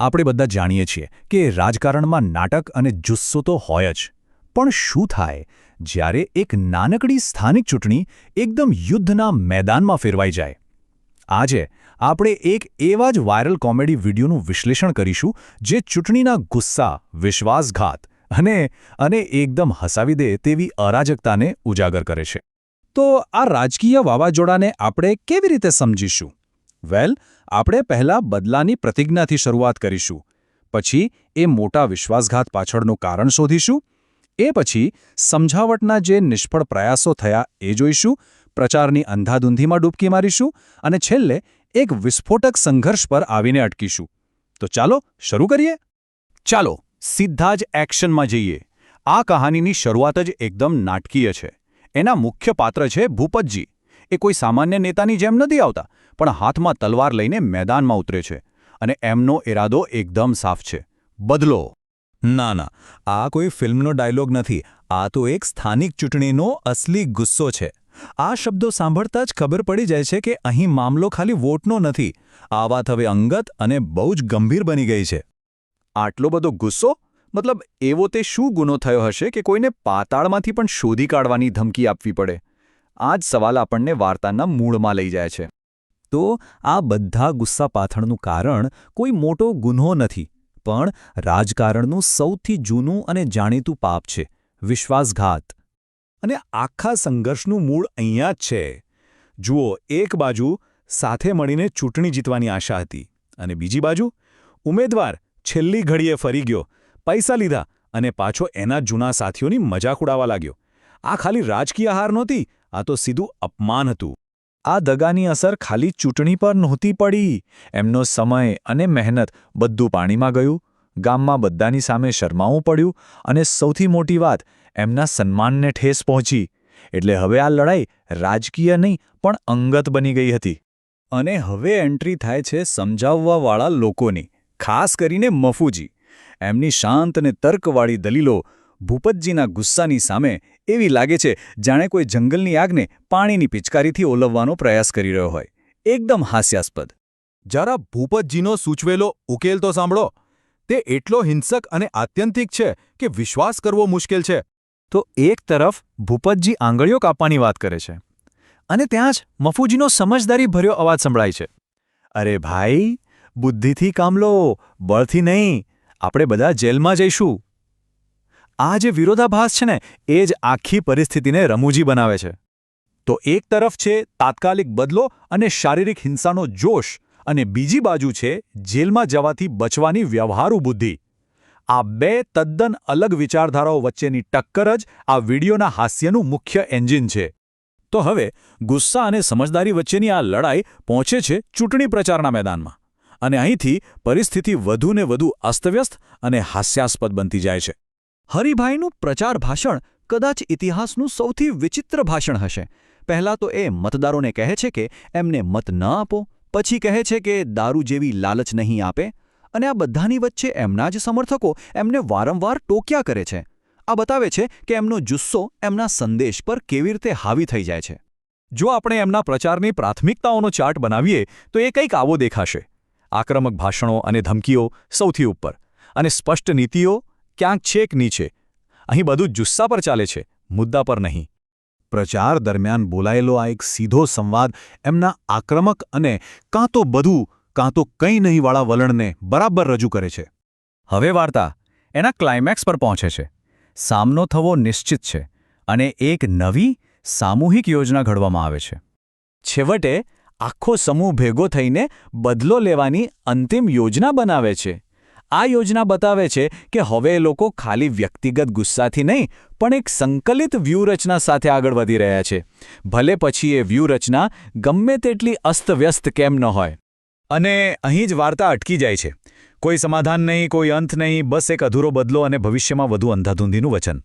આપણે બધા જાણીએ છીએ કે રાજકારણમાં નાટક અને જુસ્સો તો હોય જ, પણ શું થાય જ્યારે એક નાનકડી સ્થાનિક ચૂંટણી એકદમ યુદ્ધના મેદાનમાં ફેરવાઈ જાય? આજે આપણે એક એવા જ વાયરલ કોમેડી વિડીયોનું વિશ્લેષણ કરીશું જે ચૂંટણીના ગુસ્સા, વિશ્વાસઘાત અને એકદમ હસાવી દે તેવી અરાજકતાને ઉજાગર કરે છે. તો આ રાજકીય વાવાઝોડાને આપણે કેવી રીતે સમજીશું? આપણે પહેલા બદલાની પ્રતિજ્ઞાથી શરૂઆત કરીશું, પછી એ મોટા વિશ્વાસઘાત પાછળનું કારણ શોધીશું, એ પછી સમજાવટના જે નિષ્ફળ પ્રયાસો થયા એ જોઈશું, પ્રચારની અંધાધૂંધીમાં ડૂબકી મારીશું અને છેલ્લે એક વિસ્ફોટક સંઘર્ષ પર આવીને અટકીશું. તો ચાલો શરૂ કરીએ. ચાલો સીધા જ એક્શનમાં જઈએ. આ કહાનીની શરૂઆત જ એકદમ નાટકીય છે. એના મુખ્ય પાત્ર છે ભૂપતજી. એ કોઈ સામાન્ય નેતાની જેમ નથી આવતા, પણ હાથમાં તલવાર લઈને મેદાનમાં ઉતરે છે અને એમનો ઇરાદો એકદમ સાફ છે: બદલો. ના, આ કોઈ ફિલ્મનો ડાયલોગ નથી. આ તો એક સ્થાનિક ચૂંટણીનો અસલી ગુસ્સો છે. આ શબ્દો સાંભળતા જ ખબર પડી જાય છે કે અહીં મામલો ખાલી વોટનો નથી. આ વાત હવે અંગત અને બહુ જ ગંભીર બની ગઈ છે. આટલો બધો ગુસ્સો? મતલબ એવો તે શું ગુનો થયો હશે કે કોઈને પાતાળમાંથી પણ શોધી કાઢવાની ધમકી આપવી પડે? આ જ સવાલ આપણને વાર્તાના મૂળમાં લઈ જાય છે. તો આ બધા ગુસ્સા પાછળનું કારણ કોઈ મોટો ગુન્હો નથી, પણ રાજકારણનું સૌથી જૂનું અને જાણીતું પાપ છે: વિશ્વાસઘાત. અને આખા સંઘર્ષનું મૂળ અહીંયા જ છે. જુઓ, એક બાજુ સાથે મળીને ચૂંટણી જીતવાની આશા હતી, અને બીજી બાજુ ઉમેદવાર છેલ્લી ઘડીએ ફરી ગયો, પૈસા લીધા અને પાછો એના જૂના સાથીઓની મજાક ઉડાવવા લાગ્યો. આ ખાલી રાજકીય હાર નહોતી, આ તો સીધું અપમાન હતું. આ દગાની અસર ખાલી ચૂંટણી પર નહોતી પડી. એમનો સમય અને મહેનત બધું પાણીમાં ગયું. ગામમાં બધાની સામે શરમાવું પડ્યું અને સૌથી મોટી વાત, એમના સન્માનને ઠેસ પહોંચી. એટલે હવે આ લડાઈ રાજકીય નહીં પણ અંગત બની ગઈ હતી. અને હવે એન્ટ્રી થાય છે સમજાવવાવાળા લોકોની, ખાસ કરીને મફુજી. એમની શાંત અને તર્કવાળી દલીલો ભૂપતજીના ગુસ્સાની સામે એવી લાગે છે જાણે કોઈ જંગલની આગને પાણીની પિચકારીથી ઓલવવાનો પ્રયાસ કરી રહ્યો હોય. એકદમ હાસ્યાસ્પદ. જરા ભૂપતજીનો સૂચવેલો ઉકેલ તો સાંભળો. તે એટલો હિંસક અને આત્યંતિક છે કે વિશ્વાસ કરવો મુશ્કેલ છે. તો એક તરફ ભૂપતજી આંગળીઓ કાપવાની વાત કરે છે, અને ત્યાં જ મફુજીનો સમજદારીભર્યો અવાજ સંભળાય છે: અરે ભાઈ, બુદ્ધિથી કામ લો, બળથી નહીં. આપણે બધા જેલમાં જઈશું. આ જે વિરોધાભાસ છે ને, એ જ આખી પરિસ્થિતિને રમૂજી બનાવે છે. તો એક તરફ છે તાત્કાલિક બદલો અને શારીરિક હિંસાનો જોશ, અને બીજી બાજુ છે જેલમાં જવાથી બચવાની વ્યવહારુ બુદ્ધિ. આ બે તદ્દન અલગ વિચારધારાઓ વચ્ચેની ટક્કર જ આ વિડીયોના હાસ્યનું મુખ્ય એન્જિન છે. તો હવે ગુસ્સા અને સમજદારી વચ્ચેની આ લડાઈ પહોંચે છે ચૂંટણી પ્રચારના મેદાનમાં, અને અહીંથી પરિસ્થિતિ વધુને વધુ અસ્તવ્યસ્ત અને હાસ્યાસ્પદ બનતી જાય છે. હરિભાઈનું પ્રચાર ભાષણ કદાચ ઇતિહાસનું સૌથી વિચિત્ર ભાષણ હશે. પહેલાં તો એ મતદારોને કહે છે કે એમને મત ન આપો, પછી કહે છે કે દારૂ જેવી લાલચ નહીં આપે, અને આ બધાની વચ્ચે એમના જ સમર્થકો એમને વારંવાર ટોક્યા કરે છે. આ બતાવે છે કે એમનો જુસ્સો એમના સંદેશ પર કેવી રીતે હાવી થઈ જાય છે. જો આપણે એમના પ્રચારની પ્રાથમિકતાઓનો ચાર્ટ બનાવીએ તો એ કંઈક આવો દેખાશે: આક્રમક ભાષણો અને ધમકીઓ સૌથી ઉપર, અને સ્પષ્ટ નીતિઓ ક્યાંક છેક નીચે. અહીં બધું જુસ્સા પર ચાલે છે, મુદ્દા પર નહીં. પ્રચાર દરમિયાન બોલાયેલો આ એક સીધો સંવાદ એમના આક્રમક અને કાં તો બધું કાં તો કંઈ નહીં વાળા વલણને બરાબર રજૂ કરે છે. હવે વાર્તા એના ક્લાઇમેક્સ પર પહોંચે છે. સામનો થવો નિશ્ચિત છે, અને એક નવી સામૂહિક યોજના ઘડવામાં આવે છે. છેવટે આખો સમૂહ ભેગો થઈને બદલો લેવાની અંતિમ યોજના બનાવે છે. આ યોજના બતાવે છે કે હવે એ લોકો ખાલી વ્યક્તિગત ગુસ્સાથી નહીં, પણ એક સંકલિત વ્યૂહરચના સાથે આગળ વધી રહ્યા છે, ભલે પછી એ વ્યૂહરચના ગમે તેટલી અસ્તવ્યસ્ત કેમ ન હોય. અને અહીં જ વાર્તા અટકી જાય છે. કોઈ સમાધાન નહીં, કોઈ અંત નહીં, બસ એક અધૂરો બદલો અને ભવિષ્યમાં વધુ અંધાધૂંધીનું વચન.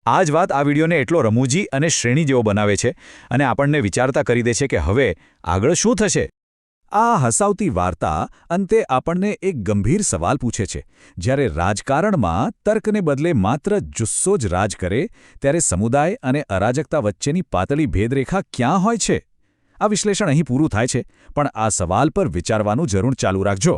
આ જ વાત આ વિડીયોને એટલો રમૂજી અને શ્રેણી જેવો બનાવે છે, અને આપણને વિચારતા કરી દે છે કે હવે આગળ શું થશે. આ હસાવતી વાર્તા અંતે આપણને એક ગંભીર સવાલ પૂછે છે: જ્યારે રાજકારણમાં તર્કને બદલે માત્ર જુસ્સો જ રાજ કરે, ત્યારે સમુદાય અને અરાજકતા વચ્ચેની પાતળી ભેદરેખા ક્યાં હોય છે? આ વિશ્લેષણ અહીં પૂરું થાય છે, પણ આ સવાલ પર વિચારવાનું જરૂર ચાલુ રાખજો.